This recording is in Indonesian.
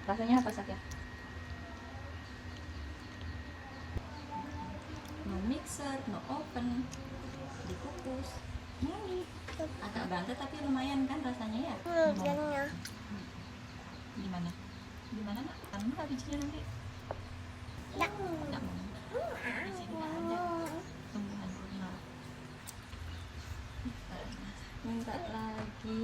Rasanya apa Sak ya? No mixer, no oven, dikukus. Ini agak bantet tapi lumayan kan rasanya ya? Gimana? Gimana? Gimana nak? Kamu nggak bijinya nanti? Nggak mau. Di sini ada tumbuhan bunga. Minta lagi.